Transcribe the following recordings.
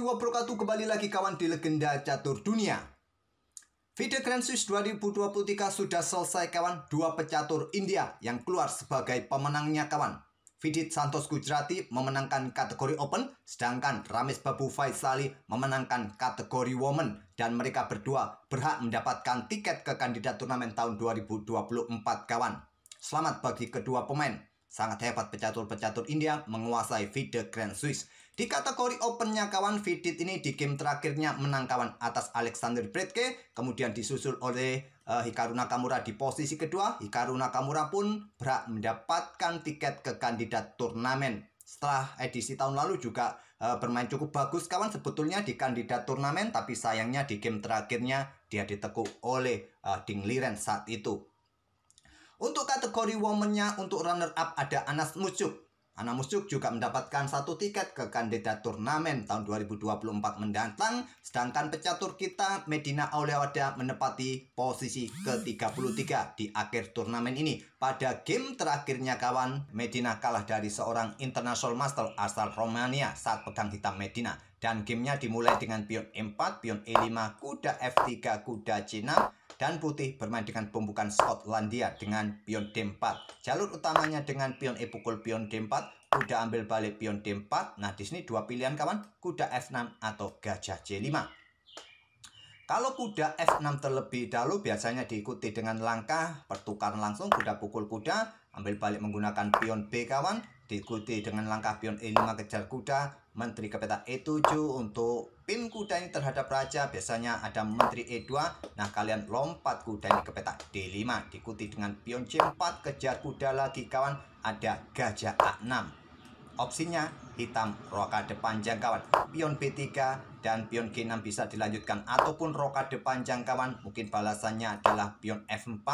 wabarakatuh. Kembali lagi kawan di Legenda Catur Dunia. FIDE Grand Swiss 2023 sudah selesai kawan. Dua pecatur India yang keluar sebagai pemenangnya kawan. Vidit Santos Gujrati memenangkan kategori Open, sedangkan Ramesh Babu Faisali memenangkan kategori Women. Dan mereka berdua berhak mendapatkan tiket ke kandidat turnamen tahun 2024 kawan. Selamat bagi kedua pemain. Sangat hebat pecatur-pecatur India menguasai FIDE Grand Swiss. Di kategori Opennya kawan, Vidit ini di game terakhirnya menang kawan atas Alexander Bredke. Kemudian disusul oleh Hikaru Nakamura di posisi kedua. Hikaru Nakamura pun berhak mendapatkan tiket ke kandidat turnamen. Setelah edisi tahun lalu juga bermain cukup bagus kawan sebetulnya di kandidat turnamen. Tapi sayangnya di game terakhirnya dia ditekuk oleh Ding Liren saat itu. Untuk kategori woman-nya, untuk runner up ada Anas Musyuk. Anas Musyuk juga mendapatkan satu tiket ke kandidat turnamen tahun 2024 mendatang. Sedangkan pecatur kita Medina Auliawada menempati posisi ke-33 di akhir turnamen ini. Pada game terakhirnya kawan, Medina kalah dari seorang international master asal Romania saat pegang hitam Medina. Dan gamenya dimulai dengan pion E4, pion E5, kuda F3, kuda C6. Dan putih bermain dengan pembukaan Skotlandia dengan pion D4. Jalur utamanya dengan pion E pukul pion D4, kuda ambil balik pion D4. Nah, di sini dua pilihan kawan, kuda F6 atau gajah C5. Kalau kuda F6 terlebih dahulu biasanya diikuti dengan langkah pertukaran langsung, kuda pukul kuda, ambil balik menggunakan pion B kawan, diikuti dengan langkah pion E5 kejar kuda, menteri ke peta E7 untuk pin kuda ini terhadap raja, biasanya ada menteri E2. Nah, kalian lompat kuda ini ke peta D5, diikuti dengan pion C4 kejar kuda lagi kawan, ada gajah A6. Opsinya hitam rokade panjang kawan, pion B3 dan pion G6 bisa dilanjutkan, ataupun rokade panjang kawan, mungkin balasannya adalah pion F4.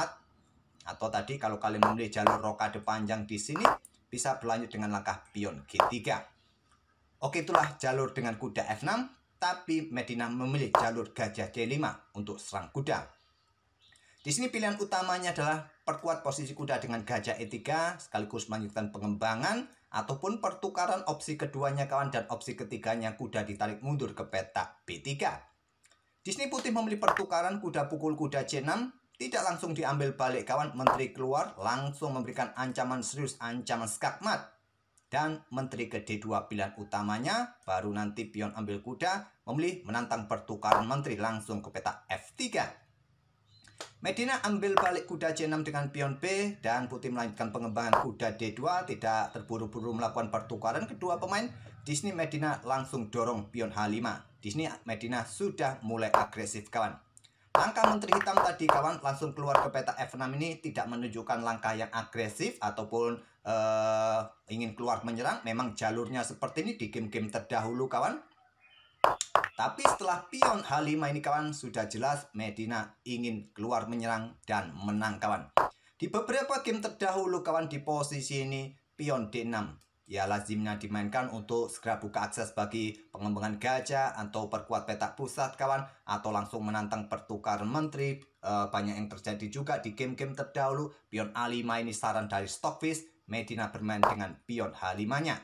Atau tadi kalau kalian memilih jalur rokade panjang di sini bisa berlanjut dengan langkah pion G3. Oke, itulah jalur dengan kuda F6, tapi Medina memilih jalur gajah D5 untuk serang kuda. Di sini pilihan utamanya adalah perkuat posisi kuda dengan gajah E3 sekaligus melanjutkan pengembangan, ataupun pertukaran opsi keduanya kawan, dan opsi ketiganya kuda ditarik mundur ke peta B3. Di sini putih memilih pertukaran kuda pukul kuda C6, tidak langsung diambil balik kawan, menteri keluar langsung memberikan ancaman serius, ancaman skakmat. Dan menteri ke D2 pilihan utamanya, baru nanti pion ambil kuda memilih menantang pertukaran menteri langsung ke peta F3. Medina ambil balik kuda C6 dengan pion B, dan putih melanjutkan pengembangan kuda D2, tidak terburu-buru melakukan pertukaran kedua pemain. Di sini Medina langsung dorong pion H5. Di sini Medina sudah mulai agresif kawan. Langkah menteri hitam tadi kawan langsung keluar ke peta F6 ini tidak menunjukkan langkah yang agresif ataupun ingin keluar menyerang. Memang jalurnya seperti ini di game-game terdahulu kawan. Tapi setelah pion H5 ini kawan, sudah jelas Medina ingin keluar menyerang dan menang kawan. Di beberapa game terdahulu kawan, di posisi ini pion D6 ya lazimnya dimainkan untuk segera buka akses bagi pengembangan gajah atau perkuat peta pusat kawan, atau langsung menantang pertukaran menteri. Banyak yang terjadi juga di game-game terdahulu. Pion A5 ini saran dari Stockfish, Medina bermain dengan pion H5-nya.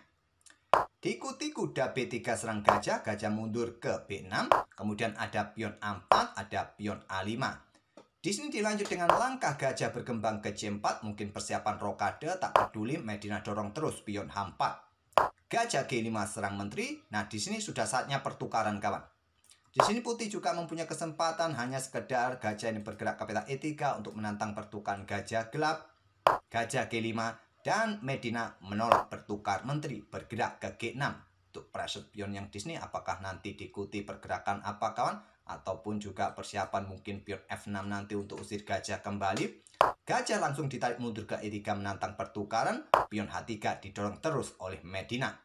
Diikuti kuda B3 serang gajah, gajah mundur ke B6, kemudian ada pion A4, ada pion A5. Di sini dilanjut dengan langkah gajah berkembang ke C4, mungkin persiapan rokade, tak peduli, Medina dorong terus pion H4. Gajah G5 serang menteri. Nah, di sini sudah saatnya pertukaran kawan. Di sini putih juga mempunyai kesempatan, hanya sekedar gajah ini bergerak ke peta E3 untuk menantang pertukaran gajah gelap, gajah G5. Dan Medina menolak bertukar menteri, bergerak ke G6 untuk pressure pion yang di sini. Apakah nanti diikuti pergerakan apa kawan, ataupun juga persiapan mungkin pion F6 nanti untuk usir gajah kembali. Gajah langsung ditarik mundur ke E3 menantang pertukaran. Pion H3 didorong terus oleh Medina.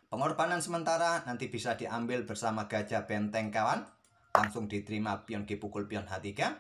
Pengorbanan sementara nanti bisa diambil bersama gajah benteng kawan. Langsung diterima pion G pukul pion H3.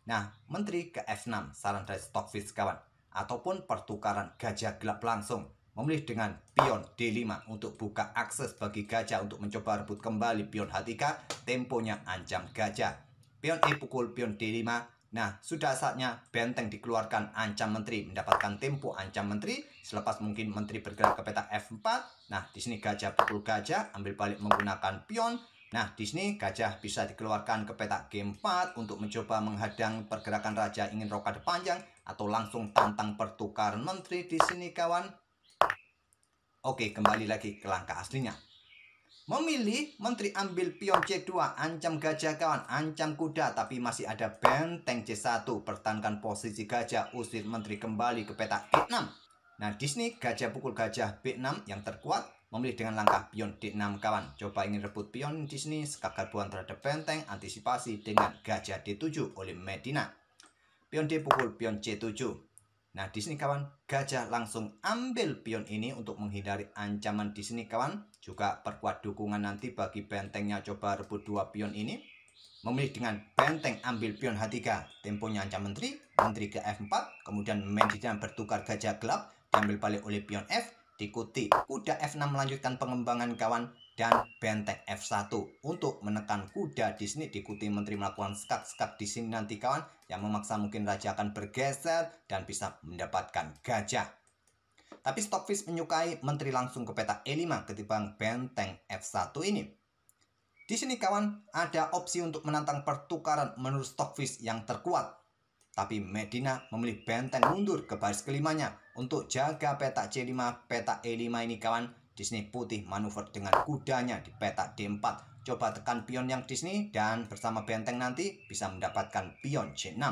Nah, menteri ke F6 saran dari Stockfish kawan. Ataupun pertukaran gajah gelap langsung memilih dengan pion D5 untuk buka akses bagi gajah untuk mencoba rebut kembali pion H3. Temponya ancam gajah. Pion E pukul pion D5 Nah, sudah saatnya benteng dikeluarkan ancam menteri, mendapatkan tempo ancam menteri. Selepas mungkin menteri bergerak ke petak F4. Nah, di sini gajah pukul gajah, ambil balik menggunakan pion. Nah, di sini gajah bisa dikeluarkan ke petak G4 untuk mencoba menghadang pergerakan raja ingin rokade panjang atau langsung tantang pertukaran menteri di sini kawan. Oke, kembali lagi ke langkah aslinya. Memilih menteri ambil pion C2, ancam gajah kawan, ancam kuda, tapi masih ada benteng C1, pertahankan posisi gajah, usir menteri kembali ke petak G6. Nah, di sini gajah pukul gajah B6 yang terkuat, memilih dengan langkah pion D6 kawan. Coba ingin rebut pion di sini, skak garbuan terhadap benteng, antisipasi dengan gajah D7 oleh Medina. Pion D pukul pion C7. Nah, di sini kawan, gajah langsung ambil pion ini untuk menghindari ancaman di sini kawan. Juga perkuat dukungan nanti bagi bentengnya coba rebut dua pion ini. Memilih dengan benteng ambil pion H3. Temponya ancam menteri, menteri ke F4. Kemudian Medina bertukar gajah gelap, diambil balik oleh pion F. Diikuti kuda F6 melanjutkan pengembangan kawan. Dan benteng F1 untuk menekan kuda di sini, diikuti menteri melakukan skak-skak di sini nanti kawan, yang memaksa mungkin raja akan bergeser dan bisa mendapatkan gajah. Tapi Stockfish menyukai menteri langsung ke petak E5 ketimbang benteng F1 ini. Di sini kawan, ada opsi untuk menantang pertukaran menurut Stockfish yang terkuat. Tapi Medina memilih benteng mundur ke baris kelimanya untuk jaga petak C5, petak E5 ini kawan. Di sini putih manuver dengan kudanya di petak D4. Coba tekan pion yang di sini dan bersama benteng nanti bisa mendapatkan pion C6.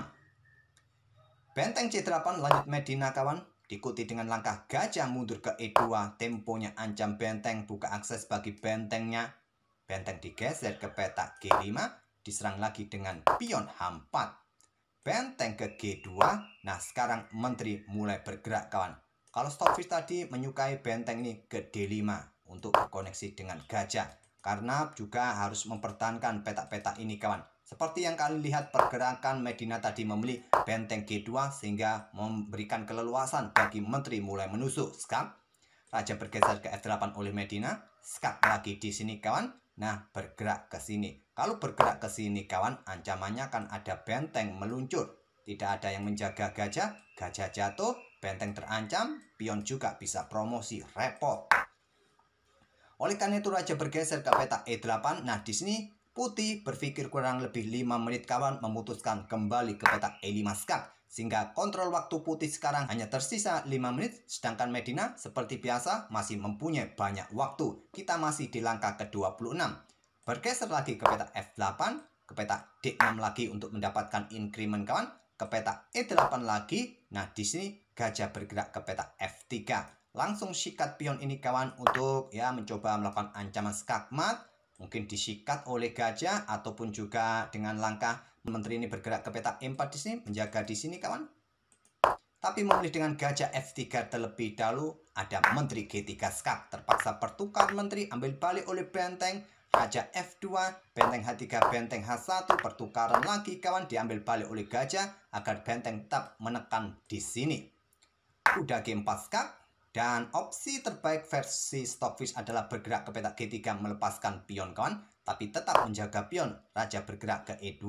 Benteng C8 lanjut Medina kawan. Diikuti dengan langkah gajah mundur ke E2. Temponya ancam benteng, buka akses bagi bentengnya. Benteng digeser ke petak G5. Diserang lagi dengan pion H4. Benteng ke G2. Nah, sekarang menteri mulai bergerak kawan. Kalau Stockfish tadi menyukai benteng ini ke D5 untuk berkoneksi dengan gajah. Karena juga harus mempertahankan petak-petak ini kawan. Seperti yang kalian lihat pergerakan Medina tadi memilih benteng G2 sehingga memberikan keleluasan bagi menteri mulai menusuk. Skak. Raja bergeser ke F8 oleh Medina. Skak lagi di sini kawan. Nah, bergerak ke sini. Kalau bergerak ke sini kawan, ancamannya kan ada benteng meluncur. Tidak ada yang menjaga gajah, gajah jatuh, benteng terancam, pion juga bisa promosi, repot. Oleh karena itu raja bergeser ke petak E8. Nah, di sini putih berpikir kurang lebih 5 menit kawan, memutuskan kembali ke petak E5 skak. Sehingga kontrol waktu putih sekarang hanya tersisa 5 menit, sedangkan Medina seperti biasa masih mempunyai banyak waktu. Kita masih di langkah ke-26. Bergeser lagi ke petak F8, ke petak D6 lagi untuk mendapatkan increment kawan, ke petak E8 lagi. Nah, di sini gajah bergerak ke petak F3. Langsung sikat pion ini kawan untuk ya mencoba melakukan ancaman skakmat. Mungkin disikat oleh gajah ataupun juga dengan langkah menteri ini bergerak ke petak E4 di sini, menjaga di sini kawan. Tapi memilih dengan gajah F3 terlebih dahulu, ada menteri G3 skak. Terpaksa pertukar menteri, ambil balik oleh benteng. Raja F2, benteng H3, benteng H1, pertukaran lagi kawan, diambil balik oleh gajah agar benteng tetap menekan di sini. Kuda G4 skak, dan opsi terbaik versi Stockfish adalah bergerak ke petak G3 melepaskan pion kawan, tapi tetap menjaga pion. Raja bergerak ke E2,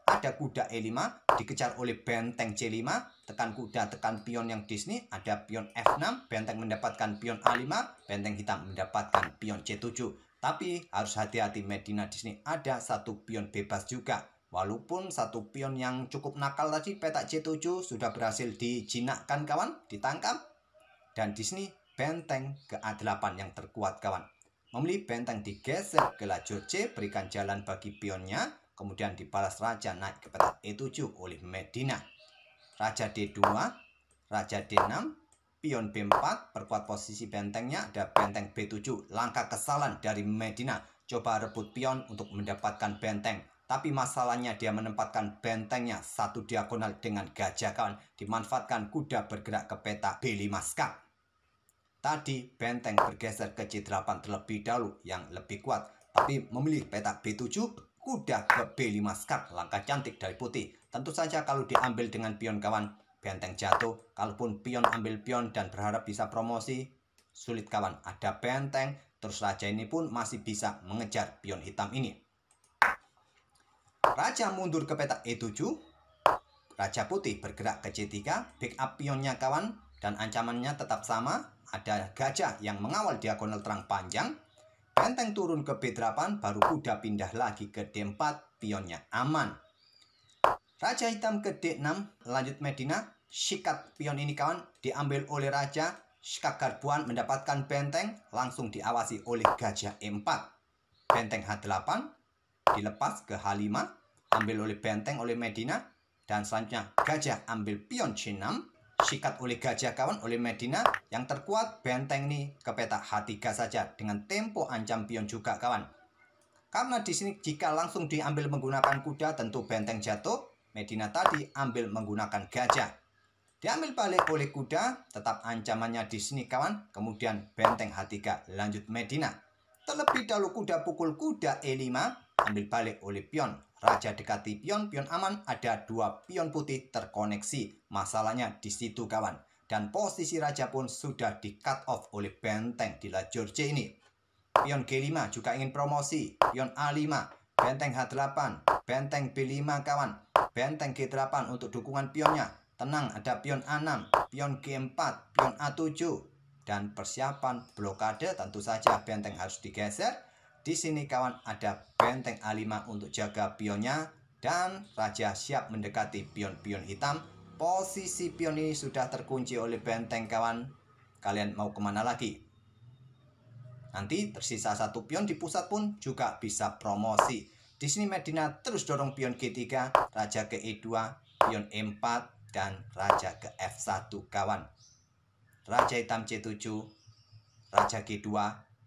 ada kuda E5, dikejar oleh benteng C5, tekan kuda, tekan pion yang di sini, ada pion F6, benteng mendapatkan pion A5, benteng hitam mendapatkan pion C7. Tapi harus hati-hati Medina di sini ada satu pion bebas juga. Walaupun satu pion yang cukup nakal tadi petak C7 sudah berhasil dijinakkan kawan, ditangkap. Dan di sini benteng ke A8 yang terkuat kawan. Memilih benteng digeser ke lajur C, berikan jalan bagi pionnya. Kemudian dibalas raja naik ke petak E7 oleh Medina. Raja D2, raja D6, pion B4, perkuat posisi bentengnya, ada benteng B7. Langkah kesalahan dari Medina, coba rebut pion untuk mendapatkan benteng. Tapi masalahnya dia menempatkan bentengnya satu diagonal dengan gajah kawan. Dimanfaatkan kuda bergerak ke petak B5 skak. Tadi benteng bergeser ke C8 terlebih dahulu yang lebih kuat. Tapi memilih petak B7, kuda ke B5 skak. Langkah cantik dari putih. Tentu saja kalau diambil dengan pion kawan, benteng jatuh. Kalaupun pion ambil pion dan berharap bisa promosi, sulit kawan. Ada benteng, terus raja ini pun masih bisa mengejar pion hitam ini. Raja mundur ke petak E7. Raja Putih bergerak ke C3, backup pionnya kawan, dan ancamannya tetap sama. Ada gajah yang mengawal diagonal terang panjang. Benteng turun ke B8, baru kuda pindah lagi ke D4, pionnya aman. Raja hitam ke D6, lanjut Medina. Sikat pion ini kawan diambil oleh raja. Sikat garbuan mendapatkan benteng, langsung diawasi oleh gajah E4. Benteng H8 dilepas ke H5, ambil oleh benteng oleh Medina. Dan selanjutnya gajah ambil pion C6, sikat oleh gajah kawan oleh Medina. Yang terkuat benteng ini ke petak H3 saja dengan tempo ancam pion juga kawan. Karena di sini jika langsung diambil menggunakan kuda tentu benteng jatuh. Medina tadi ambil menggunakan gajah. Diambil balik oleh kuda, tetap ancamannya di sini kawan. Kemudian benteng H3 lanjut Medina. Terlebih dahulu kuda pukul kuda E5, ambil balik oleh pion. Raja dekati pion, pion aman, ada dua pion putih terkoneksi. Masalahnya di situ kawan. Dan posisi raja pun sudah di cut off oleh benteng di lajur C ini. Pion G5 juga ingin promosi. Pion A5, benteng H8, benteng B5 kawan. Benteng G8 untuk dukungan pionnya. Tenang, ada pion A6, pion G4, pion A7. Dan persiapan blokade, tentu saja benteng harus digeser. Di sini kawan ada benteng A5 untuk jaga pionnya. Dan raja siap mendekati pion-pion hitam. Posisi pion ini sudah terkunci oleh benteng kawan. Kalian mau kemana lagi? Nanti tersisa satu pion di pusat pun juga bisa promosi. Di sini Medina terus dorong pion G3, raja ke E2, pion E4, dan raja ke F1 kawan. Raja hitam C7, raja G2,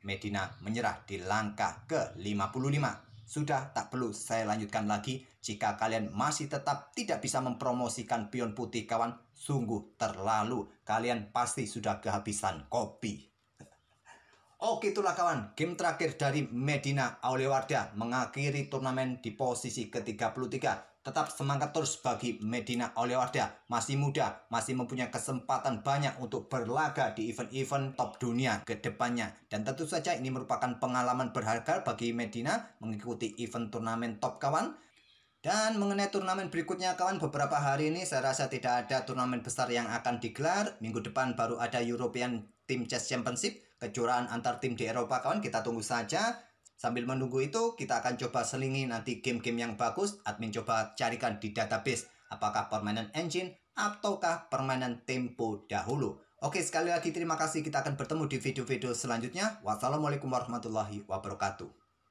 Medina menyerah di langkah ke-55. Sudah tak perlu saya lanjutkan lagi. Jika kalian masih tetap tidak bisa mempromosikan pion putih kawan, sungguh terlalu. Kalian pasti sudah kehabisan kopi. Oke, itulah kawan, game terakhir dari Medina Aulewarda mengakhiri turnamen di posisi ke-33. Tetap semangat terus bagi Medina Aulewarda. Masih muda, masih mempunyai kesempatan banyak untuk berlaga di event-event top dunia ke depannya. Dan tentu saja ini merupakan pengalaman berharga bagi Medina mengikuti event turnamen top kawan. Dan mengenai turnamen berikutnya kawan, beberapa hari ini saya rasa tidak ada turnamen besar yang akan digelar. Minggu depan baru ada European Team Chess Championship, kejuaraan antar tim di Eropa kawan, kita tunggu saja. Sambil menunggu itu kita akan coba selingi nanti game-game yang bagus. Admin coba carikan di database apakah permainan engine ataukah permainan tempo dahulu. Oke, sekali lagi terima kasih, kita akan bertemu di video-video selanjutnya. Wassalamualaikum warahmatullahi wabarakatuh.